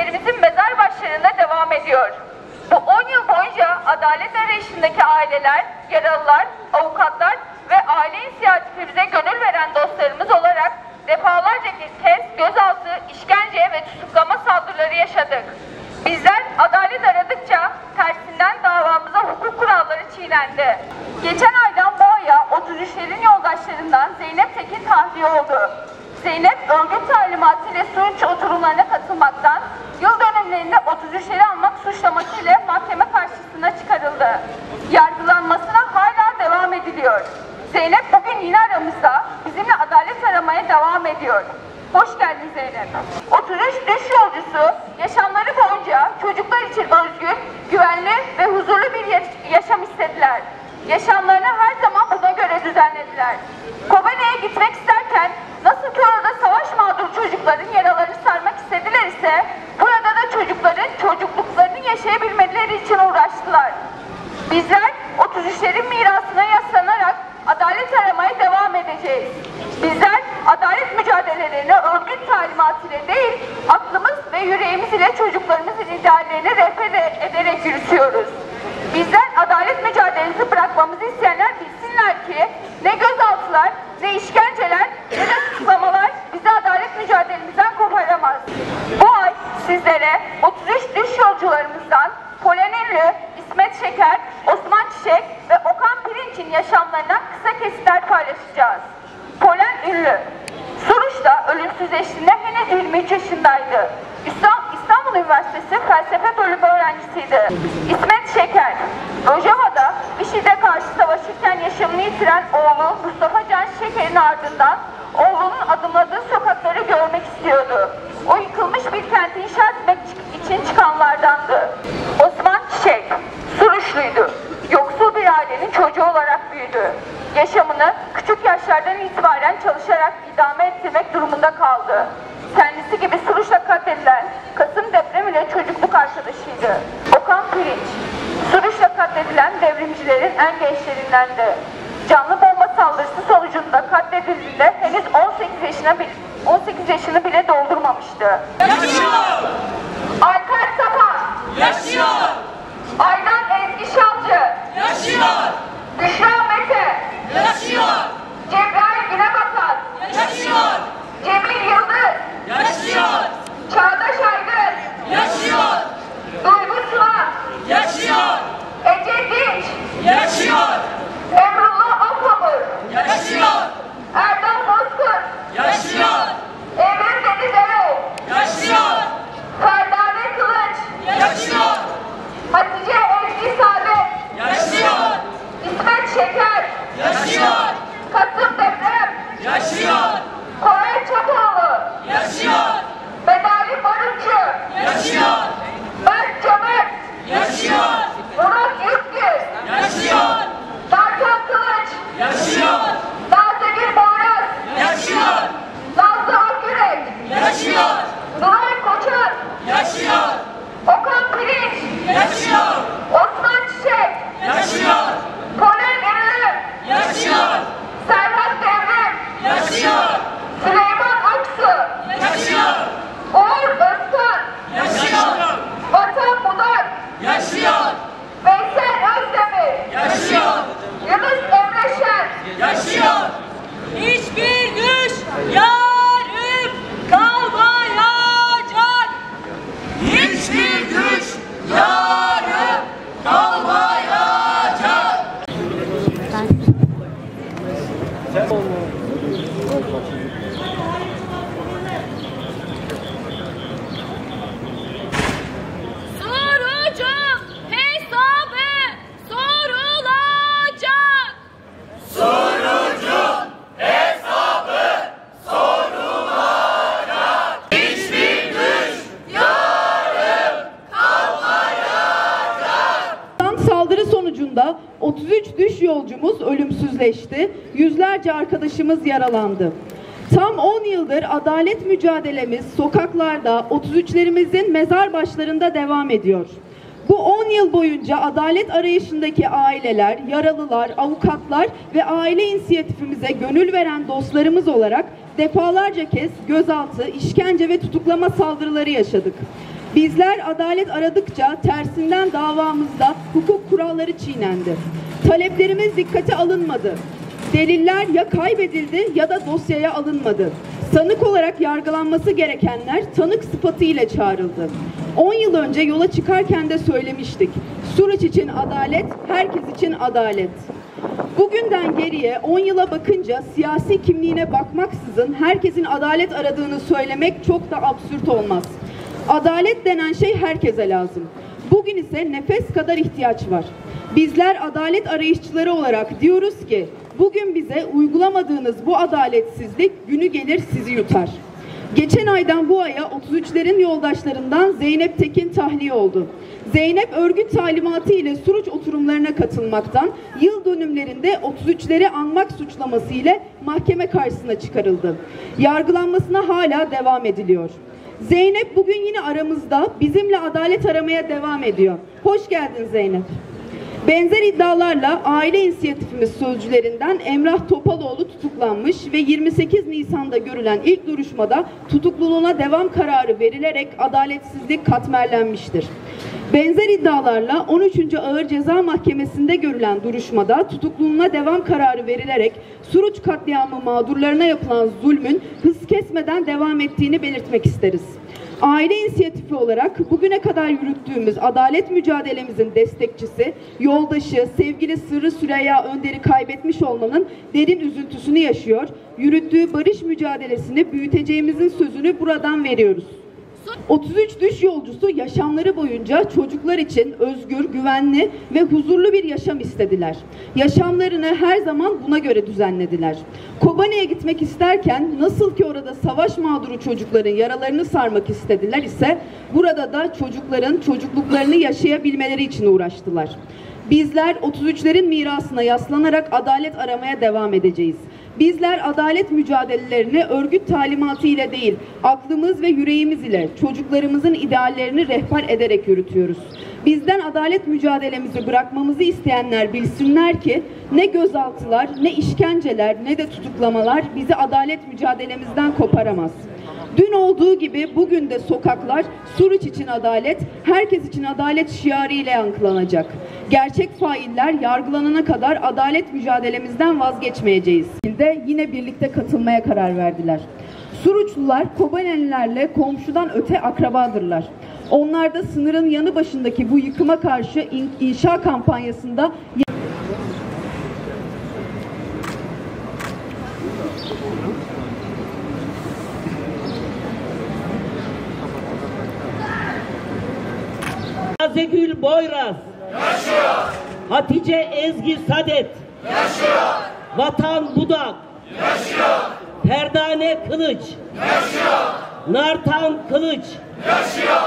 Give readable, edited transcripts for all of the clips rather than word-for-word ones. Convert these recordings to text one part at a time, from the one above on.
şehitlerimizin mezar başlarında devam ediyor. Bu 10 yıl boyunca adalet arayışındaki aileler, yaralılar, avukatlar ve aile inisiyatifimize gönül veren dostlarımız olarak defalarca kez gözaltı, işkence ve tutuklama saldırıları yaşadık. Bizler adalet aradıkça tersinden davamıza hukuk kuralları çiğnendi. Geçen aydan bu aya 33'lerin yoldaşlarından Zeynep Tekin tahliye oldu. Zeynep örgüt talimatıyla Suruç oturumlarına katılmaktan, yıl dönümlerinde 33'leri almak suçlamasıyla mahkeme karşısına çıkarıldı. Yargılanmasına hala devam ediliyor. Zeynep bugün yine aramızda, bizimle adalet aramaya devam ediyor. Hoş geldin Zeynep. 33 düş yolcusu yaşamları boyunca çocuklar için özgür, güvenli ve huzurlu bir yaşam istediler. Yaşamlarını her zaman buna göre düzenlediler. Kobane'ye gitmek isterken nasıl ki orada savaş mağdur çocukların yaralarını sarmak istediler ise burada da çocukların çocukluklarını yaşayabilmeleri için uğraştılar. Bizler 33'lerin mirasına yaslanarak adalet aramaya devam edeceğiz. Bizler adalet mücadelelerini örgüt talimatıyla değil, aklımız ve yüreğimiz ile çocuklarımızın ideallerini rehber ederek yürütüyoruz. Bizler adalet mücadelemizi bırakmamızı isteyenler bilsinler ki ne gözaltılar, ne işkenceler, ne de tutuklamalar bizi adalet mücadelemizden koparamaz. Bu ay sizlere 33 düş yolcularımızdan Polen Ünlü, İsmet Şeker, Osman Çiçek ve Okan Pirinç'in yaşamlarından kısa kesitler paylaşacağız. Polen Ünlü, Suruç'ta ölümsüzleştiğinde henüz 23 yaşındaydı. İstanbul Üniversitesi Felsefe Bölümü öğrencisiydi. İsmet Şeker, Rojava'da IŞİD'e karşı savaşırken yaşamını yitiren oğlu Mustafa Can Şeker'in ardından oğlunun adımladığı sokakları görmek istiyordu. O yıkılmış bir kenti inşa etmek için çıkanlardandı. Osman Çiçek, Suruçluydu. Yoksul bir ailenin çocuğu olarak büyüdü. Yaşamını küçük yaşlardan itibaren çalışarak idame ettirmek durumunda kaldı. Kendisi gibi Suruç'ta katledilen Kasım depremiyle çocukluk arkadaşıydı. Okan Pirinç, Suruç'ta katledilen devrimcilerin en gençlerindendi. Canlı bomba saldırısı sonucunda katledildiğinde henüz 18 yaşını bile doldurmamıştı. Yaşıyor! Alper Sapan, Yaşıyor! Aydan Ezgi Şalcı, Yaşıyor! Büşra Mete, Yaşıyor! Cebrail Günebakan, Yaşıyor! Cemil Yıldız, Yaşıyor! Çağdaş Aygın, Yaşıyor! Duygu Suat, Yaşıyor! Ece Dinç, Yaşıyor! Emrullah Akhamur, Yaşıyor! Erdal Bozkurt, Yaşıyor! Emir Deniz Erol, Yaşıyor! Ferdane Kılıç, Yaşıyor! Hatice Ezgi Saadet, Yaşıyor! İsmet Şeker, Yaşıyor! Kasım Deprem, Yaşıyor! Koray Çapoğlu, Yaşıyor! Medali Barutçu, Yaşıyor! Berk Cömert, Yaşıyor! Murat Yurtgül, Yaşıyor! Berkan Kılıç, Yaşıyor! Nazegül Boyraz, Yaşıyor! Nazlı Akgürek, Yaşıyor! Nuray Koçan, Yaşıyor! Okan Pirinç, Yaşıyor! Osman Çiçek, Yaşıyor! Polen Ünlü, Yaşıyor! Serhat Devrim, Yaşıyor! Süleyman Aksu, Yaşıyor! Uğur Özkan, Yaşıyor! Vatan Budak, Yaşıyor! Veysel Özdemir, Yaşıyor! Yunus Emre Şen, Yaşıyor! Hiçbir güç yarım kalmayacak! Hiçbir güç yarım kalmayacak! Sorucu hesabı sorulacak. Sorucu hesabı sorulacak! Hiçbir güç yarım kalmayacak! Saldırı sonucunda 33 düş yolcumuz ölümsüzleşti, yüzlerce arkadaşımız yaralandı. Tam 10 yıldır adalet mücadelemiz sokaklarda 33'lerimizin mezar başlarında devam ediyor. Bu 10 yıl boyunca adalet arayışındaki aileler, yaralılar, avukatlar ve aile inisiyatifimize gönül veren dostlarımız olarak defalarca kez gözaltı, işkence ve tutuklama saldırıları yaşadık. Bizler adalet aradıkça tersinden davamızda hukuk kuralları çiğnendi. Taleplerimiz dikkate alınmadı. Deliller ya kaybedildi ya da dosyaya alınmadı. Sanık olarak yargılanması gerekenler tanık sıfatıyla çağrıldı. 10 yıl önce yola çıkarken de söylemiştik. Suruç için adalet, herkes için adalet. Bugünden geriye 10 yıla bakınca siyasi kimliğine bakmaksızın herkesin adalet aradığını söylemek çok da absürt olmaz. Adalet denen şey herkese lazım. Bugün ise nefes kadar ihtiyaç var. Bizler adalet arayışçıları olarak diyoruz ki bugün bize uygulamadığınız bu adaletsizlik günü gelir sizi yutar. Geçen aydan bu aya 33'lerin yoldaşlarından Zeynep Tekin tahliye oldu. Zeynep örgüt talimatı ile Suruç oturumlarına katılmaktan, yıl dönümlerinde 33'leri anmak suçlaması ile mahkeme karşısına çıkarıldı. Yargılanmasına hala devam ediliyor. Zeynep bugün yine aramızda, bizimle adalet aramaya devam ediyor. Hoş geldin Zeynep. Benzer iddialarla aile inisiyatifimiz sözcülerinden Emrah Topaloğlu tutuklanmış ve 28 Nisan'da görülen ilk duruşmada tutukluluğuna devam kararı verilerek adaletsizlik katmerlenmiştir. Benzer iddialarla 13. Ağır Ceza Mahkemesi'nde görülen duruşmada tutukluluğuna devam kararı verilerek Suruç katliamı mağdurlarına yapılan zulmün hız kesmeden devam ettiğini belirtmek isteriz. Aile inisiyatifi olarak bugüne kadar yürüttüğümüz adalet mücadelemizin destekçisi, yoldaşı, sevgili Sırrı Süreyya Önder'i kaybetmiş olmanın derin üzüntüsünü yaşıyor. Yürüttüğü barış mücadelesini büyüteceğimizin sözünü buradan veriyoruz. 33 düş yolcusu yaşamları boyunca çocuklar için özgür, güvenli ve huzurlu bir yaşam istediler. Yaşamlarını her zaman buna göre düzenlediler. Kobane'ye gitmek isterken nasıl ki orada savaş mağduru çocukların yaralarını sarmak istediler ise burada da çocukların çocukluklarını yaşayabilmeleri için uğraştılar. Bizler 33'lerin mirasına yaslanarak adalet aramaya devam edeceğiz. Bizler adalet mücadelelerini örgüt talimatı ile değil, aklımız ve yüreğimiz ile çocuklarımızın ideallerini rehber ederek yürütüyoruz. Bizden adalet mücadelemizi bırakmamızı isteyenler bilsinler ki ne gözaltılar, ne işkenceler, ne de tutuklamalar bizi adalet mücadelemizden koparamaz. Dün olduğu gibi bugün de sokaklar Suruç için adalet, herkes için adalet şiarı ile yankılanacak. Gerçek failler yargılanana kadar adalet mücadelemizden vazgeçmeyeceğiz. Yine birlikte katılmaya karar verdiler. Suruçlular Kobanelilerle komşudan öte akrabadırlar. Onlar da sınırın yanı başındaki bu yıkıma karşı inşa kampanyasında Azegül Boyraz yaşıyor. Hatice Ezgi Sadet yaşıyor. Vatan Budak yaşıyor. Perdane Kılıç yaşıyor. Nartan Kılıç yaşıyor.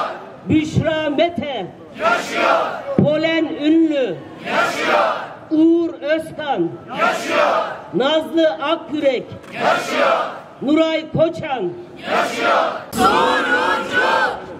Büşra Mete yaşıyor. Polen Ünlü yaşıyor. Uğur Özkan yaşıyor. Nazlı Akyürek yaşıyor. Nuray Koçan yaşıyor. Surucu